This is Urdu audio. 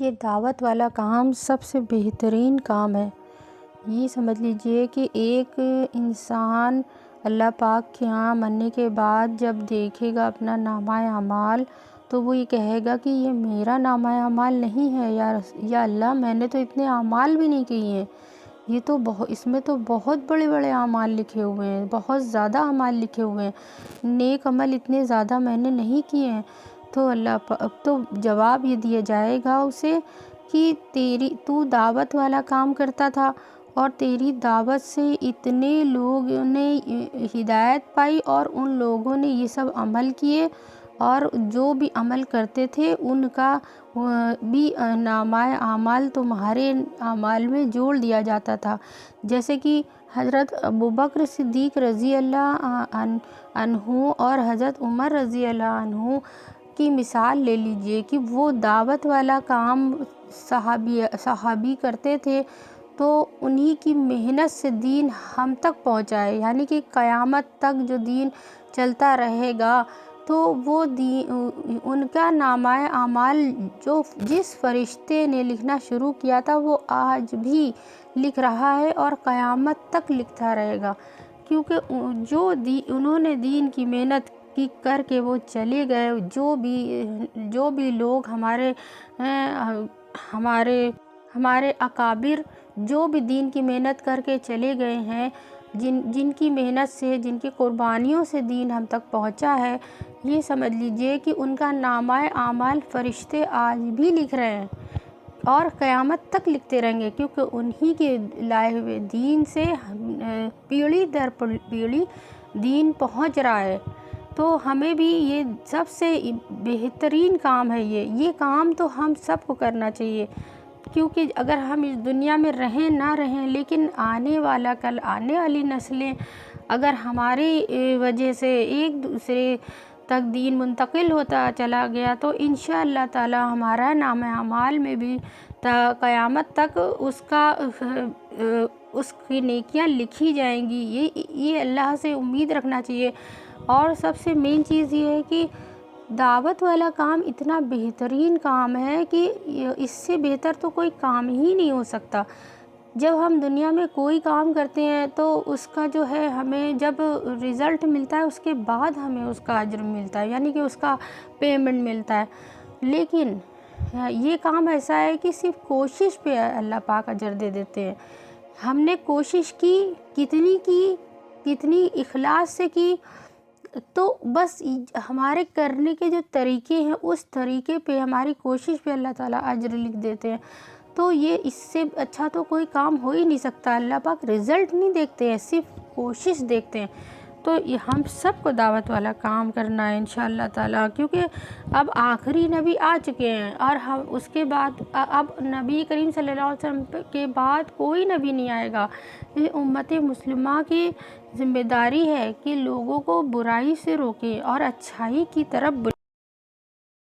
یہ دعوت والا کام سب سے بہترین کام ہے۔ یہ سمجھ لیجئے کہ ایک انسان اللہ پاک کے ہاں مرنے کے بعد جب دیکھے گا اپنا نامہ اعمال تو وہ یہ کہے گا کہ یہ میرا نامہ اعمال نہیں ہے یا اللہ، میں نے تو اتنے اعمال بھی نہیں کیے ہیں، یہ تو اس میں تو بہت بڑے بڑے اعمال لکھے ہوئے ہیں، بہت زیادہ اعمال لکھے ہوئے ہیں، نیک عمل اتنے زیادہ میں نے نہیں کیے ہیں۔ تو تو جواب یہ دیا جائے گا اسے کہ تو دعوت والا کام کرتا تھا اور تیری دعوت سے اتنے لوگوں نے ہدایت پائی اور ان لوگوں نے یہ سب عمل کیے، اور جو بھی عمل کرتے تھے ان کا بھی نامہ اعمال تمہارے اعمال میں جوڑ دیا جاتا تھا۔ جیسے کہ حضرت ابوبکر صدیق رضی اللہ عنہ اور حضرت عمر رضی اللہ عنہ کی مثال لے لیجئے کہ وہ دعوت والا کام صحابی کرتے تھے، تو انہی کی محنت سے دین ہم تک پہنچا ہے، یعنی کہ قیامت تک جو دین چلتا رہے گا تو وہ ان کا نامہ اعمال جس فرشتے نے لکھنا شروع کیا تھا وہ آج بھی لکھ رہا ہے اور قیامت تک لکھتا رہے گا، کیونکہ انہوں نے دین کی محنت کی کر کے وہ چلے گئے۔ جو بھی لوگ ہمارے اکابر جو بھی دین کی محنت کر کے چلے گئے ہیں، جن کی محنت سے، جن کی قربانیوں سے دین ہم تک پہنچا ہے، یہ سمجھ لیجئے کہ ان کا نامہ اعمال فرشتے آج بھی لکھ رہے ہیں اور قیامت تک لکھتے رہیں گے، کیونکہ انہی کے لائے ہوئے دین سے پیڑھی در پیڑھی دین پہنچ رہا ہے۔ تو ہمیں بھی یہ سب سے بہترین کام ہے، یہ کام تو ہم سب کو کرنا چاہیے، کیونکہ اگر ہم اس دنیا میں رہیں نہ رہیں لیکن آنے والی نسلیں اگر ہماری وجہ سے ایک دوسرے تک دین منتقل ہوتا چلا گیا تو انشاءاللہ تعالی ہمارا نامہ اعمال میں بھی قیامت تک اس کی نیکیاں لکھی جائیں گی۔ یہ اللہ سے امید رکھنا چاہیے۔ اور سب سے مین چیز یہ ہے کہ دعوت والا کام اتنا بہترین کام ہے کہ اس سے بہتر تو کوئی کام ہی نہیں ہو سکتا۔ جب ہم دنیا میں کوئی کام کرتے ہیں تو اس کا جو ہے ہمیں جب رزلٹ ملتا ہے اس کے بعد ہمیں اس کا اجر ملتا ہے، یعنی کہ اس کا پیمنٹ ملتا ہے، لیکن یہ کام ایسا ہے کہ صرف کوشش پہ اللہ پاک اجر دے دیتے ہیں۔ ہم نے کوشش کی، کتنی اخلاص سے کی، تو بس ہمارے کرنے کے جو طریقے ہیں اس طریقے پہ، ہماری کوشش پہ اللہ تعالیٰ اجر لکھ دیتے ہیں۔ تو یہ اس سے اچھا تو کوئی کام ہو ہی نہیں سکتا۔ اللہ پاک رزلٹ نہیں دیکھتے ہیں، صرف کوشش دیکھتے ہیں۔ تو یہ ہم سب کو دعوت والا کام کرنا ہے انشاءاللہ تعالیٰ، کیونکہ اب آخری نبی آ چکے ہیں اور اس کے بعد اب نبی کریم صلی اللہ علیہ وسلم کے بعد کوئی نبی نہیں آئے گا۔ یہ امت مسلمہ کی ذمہ داری ہے کہ لوگوں کو برائی سے روکے اور اچھائی کی طرف